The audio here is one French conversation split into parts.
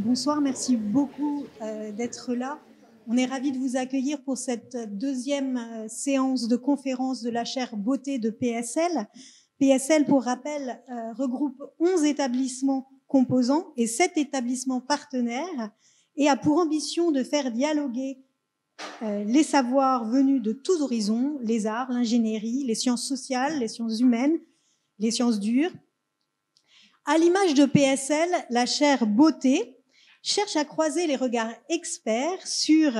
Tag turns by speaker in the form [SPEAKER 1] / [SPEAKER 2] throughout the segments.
[SPEAKER 1] Bonsoir, merci beaucoup d'être là. On est ravis de vous accueillir pour cette deuxième séance de conférence de la chaire beauté de PSL. PSL, pour rappel, regroupe 11 établissements composants et 7 établissements partenaires et a pour ambition de faire dialoguer les savoirs venus de tous horizons, les arts, l'ingénierie, les sciences sociales, les sciences humaines, les sciences dures. À l'image de PSL, la chaire beauté cherche à croiser les regards experts sur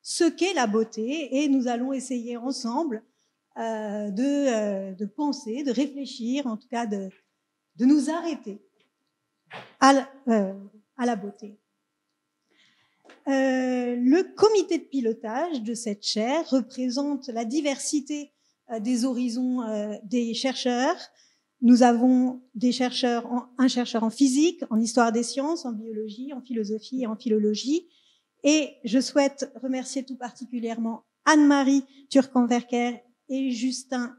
[SPEAKER 1] ce qu'est la beauté et nous allons essayer ensemble de penser, de réfléchir, en tout cas de nous arrêter à la beauté. Le comité de pilotage de cette chaire représente la diversité des horizons des chercheurs. Nous avons des chercheurs, un chercheur en physique, en histoire des sciences, en biologie, en philosophie et en philologie. Et je souhaite remercier tout particulièrement Anne-Marie Turcan-Verker et Justin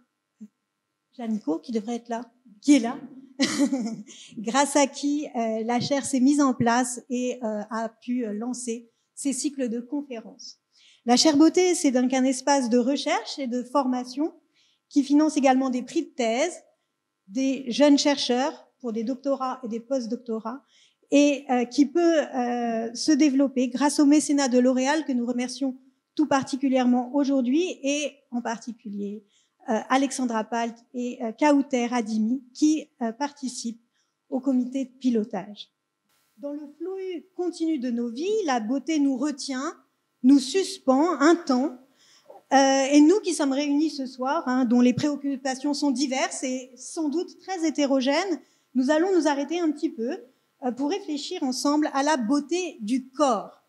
[SPEAKER 1] Janico, qui devrait être là, qui est là, grâce à qui la chaire s'est mise en place et a pu lancer ces cycles de conférences. La chaire beauté, c'est donc un espace de recherche et de formation qui finance également des prix de thèse, des jeunes chercheurs pour des doctorats et des post-doctorats, et qui peut se développer grâce au mécénat de L'Oréal, que nous remercions tout particulièrement aujourd'hui, et en particulier Alexandra Palt et Kauter Adimi, qui participent au comité de pilotage. Dans le flux continu de nos vies, la beauté nous retient, nous suspend un temps, et nous qui sommes réunis ce soir, dont les préoccupations sont diverses et sans doute très hétérogènes, nous allons nous arrêter un petit peu pour réfléchir ensemble à la beauté du corps.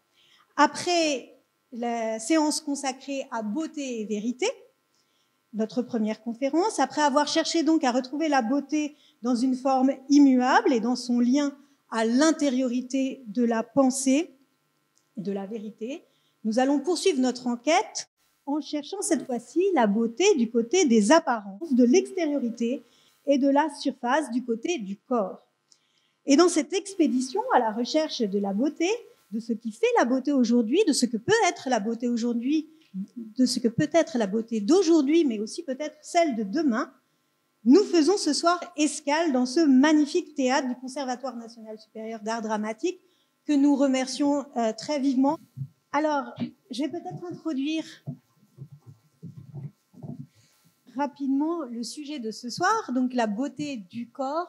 [SPEAKER 1] Après la séance consacrée à beauté et vérité, notre première conférence, après avoir cherché donc à retrouver la beauté dans une forme immuable et dans son lien à l'intériorité de la pensée et de la vérité, nous allons poursuivre notre enquête en cherchant cette fois-ci la beauté du côté des apparences, de l'extériorité et de la surface du côté du corps. Et dans cette expédition à la recherche de la beauté, de ce qui fait la beauté aujourd'hui, de ce que peut être la beauté aujourd'hui, de ce que peut être la beauté d'aujourd'hui, mais aussi peut-être celle de demain, nous faisons ce soir escale dans ce magnifique théâtre du Conservatoire national supérieur d'art dramatique que nous remercions très vivement. Alors, je vais peut-être introduire rapidement le sujet de ce soir, donc la beauté du corps.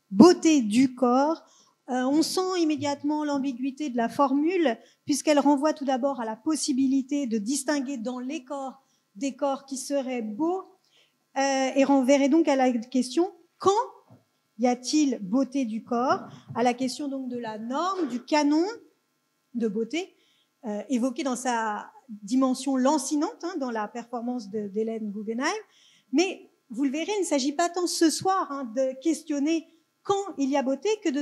[SPEAKER 1] Beauté du corps. On sent immédiatement l'ambiguïté de la formule, puisqu'elle renvoie tout d'abord à la possibilité de distinguer dans les corps des corps qui seraient beaux, et renverrait donc à la question quand y a-t-il beauté du corps, à la question donc de la norme, du canon de beauté, évoqué dans sa dimension lancinante, dans la performance d'Hélène Guggenheim. Mais vous le verrez, il ne s'agit pas tant ce soir de questionner quand il y a beauté que de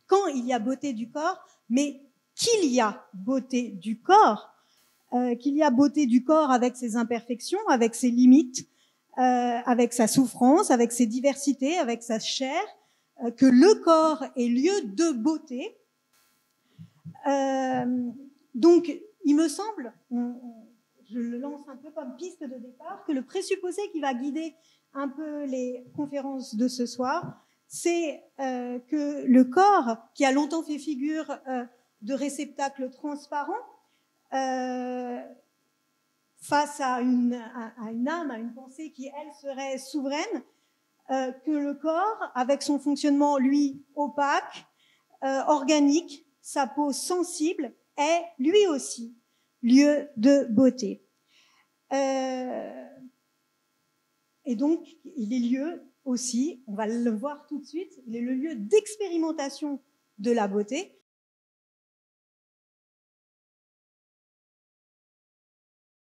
[SPEAKER 1] quand il y a beauté du corps, mais qu'il y a beauté du corps, qu'il y a beauté du corps avec ses imperfections, avec ses limites, avec sa souffrance, avec ses diversités, avec sa chair, que le corps est lieu de beauté. Donc, il me semble, je le lance un peu comme piste de départ, que le présupposé qui va guider un peu les conférences de ce soir, c'est que le corps, qui a longtemps fait figure de réceptacle transparent, face à une âme, à une pensée qui, elle, serait souveraine, que le corps, avec son fonctionnement, lui, opaque, organique, sa peau sensible, est, lui aussi, lieu de beauté. Et donc, il est lieu aussi, on va le voir tout de suite, il est le lieu d'expérimentation de la beauté,